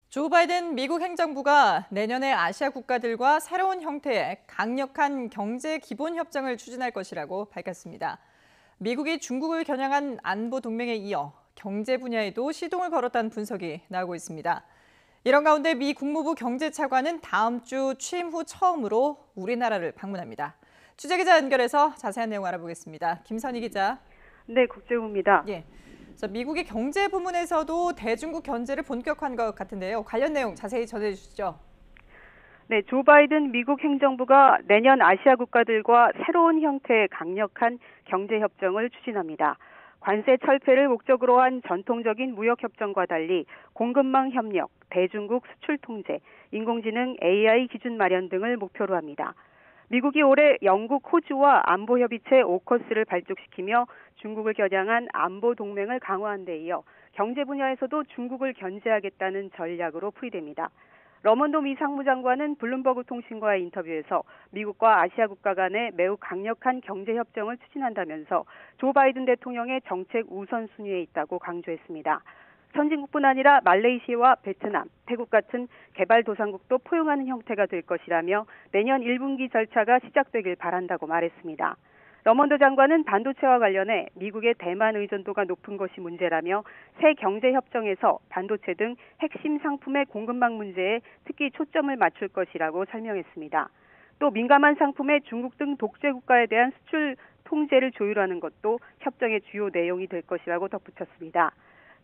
조 바이든 미국 행정부가 내년에 아시아 국가들과 새로운 형태의 강력한 경제 기본 협정을 추진할 것이라고 밝혔습니다. 미국이 중국을 겨냥한 안보 동맹에 이어 경제 분야에도 시동을 걸었다는 분석이 나오고 있습니다. 이런 가운데 미 국무부 경제차관은 다음 주 취임 후 처음으로 우리나라를 방문합니다. 취재기자 연결해서 자세한 내용 알아보겠습니다. 김선희 기자. 네, 국제부입니다. 예. 미국의 경제 부문에서도 대중국 견제를 본격화한 것 같은데요. 관련 내용 자세히 전해주시죠. 네, 조 바이든 미국 행정부가 내년 아시아 국가들과 새로운 형태의 강력한 경제 협정을 추진합니다. 관세 철폐를 목적으로 한 전통적인 무역 협정과 달리 공급망 협력, 대중국 수출 통제, 인공지능 AI 기준 마련 등을 목표로 합니다. 미국이 올해 영국, 호주와 안보협의체 오커스를 발족시키며 중국을 겨냥한 안보 동맹을 강화한 데 이어 경제 분야에서도 중국을 견제하겠다는 전략으로 풀이됩니다. 러먼도 미 상무장관은 블룸버그 통신과의 인터뷰에서 미국과 아시아 국가 간의 매우 강력한 경제 협정을 추진한다면서 조 바이든 대통령의 정책 우선순위에 있다고 강조했습니다. 선진국뿐 아니라 말레이시아와 베트남, 태국 같은 개발도상국도 포용하는 형태가 될 것이라며 내년 1분기 절차가 시작되길 바란다고 말했습니다. 러먼도 장관은 반도체와 관련해 미국의 대만 의존도가 높은 것이 문제라며 새 경제협정에서 반도체 등 핵심 상품의 공급망 문제에 특히 초점을 맞출 것이라고 설명했습니다. 또 민감한 상품의 중국 등 독재 국가에 대한 수출 통제를 조율하는 것도 협정의 주요 내용이 될 것이라고 덧붙였습니다.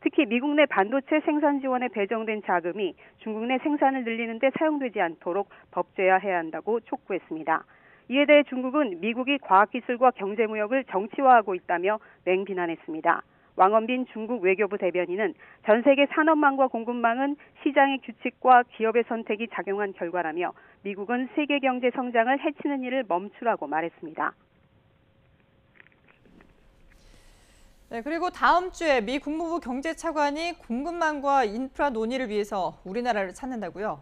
특히 미국 내 반도체 생산 지원에 배정된 자금이 중국 내 생산을 늘리는 데 사용되지 않도록 법제화해야 한다고 촉구했습니다. 이에 대해 중국은 미국이 과학기술과 경제무역을 정치화하고 있다며 맹비난했습니다. 왕원빈 중국 외교부 대변인은 전 세계 산업망과 공급망은 시장의 규칙과 기업의 선택이 작용한 결과라며 미국은 세계 경제 성장을 해치는 일을 멈추라고 말했습니다. 네, 그리고 다음 주에 미 국무부 경제차관이 공급망과 인프라 논의를 위해서 우리나라를 찾는다고요?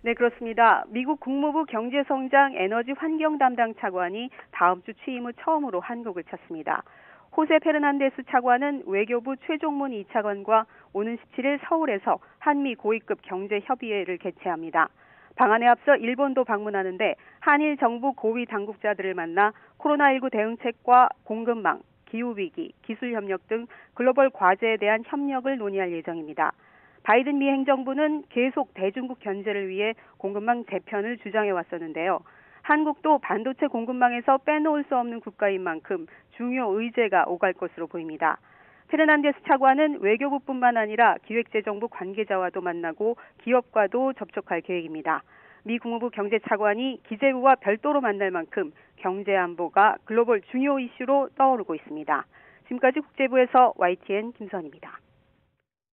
네, 그렇습니다. 미국 국무부 경제성장 에너지 환경 담당 차관이 다음 주 취임 후 처음으로 한국을 찾습니다. 호세 페르난데스 차관은 외교부 최종문 2차관과 오는 17일 서울에서 한미 고위급 경제협의회를 개최합니다. 방한에 앞서 일본도 방문하는데 한일 정부 고위 당국자들을 만나 코로나19 대응책과 공급망, 기후위기, 기술협력 등 글로벌 과제에 대한 협력을 논의할 예정입니다. 바이든 미 행정부는 계속 대중국 견제를 위해 공급망 재편을 주장해 왔었는데요. 한국도 반도체 공급망에서 빼놓을 수 없는 국가인 만큼 중요 의제가 오갈 것으로 보입니다. 페르난데스 차관은 외교부뿐만 아니라 기획재정부 관계자와도 만나고 기업과도 접촉할 계획입니다. 미 국무부 경제차관이 기재부와 별도로 만날 만큼 경제 안보가 글로벌 중요 이슈로 떠오르고 있습니다. 지금까지 국제부에서 YTN 김선희입니다.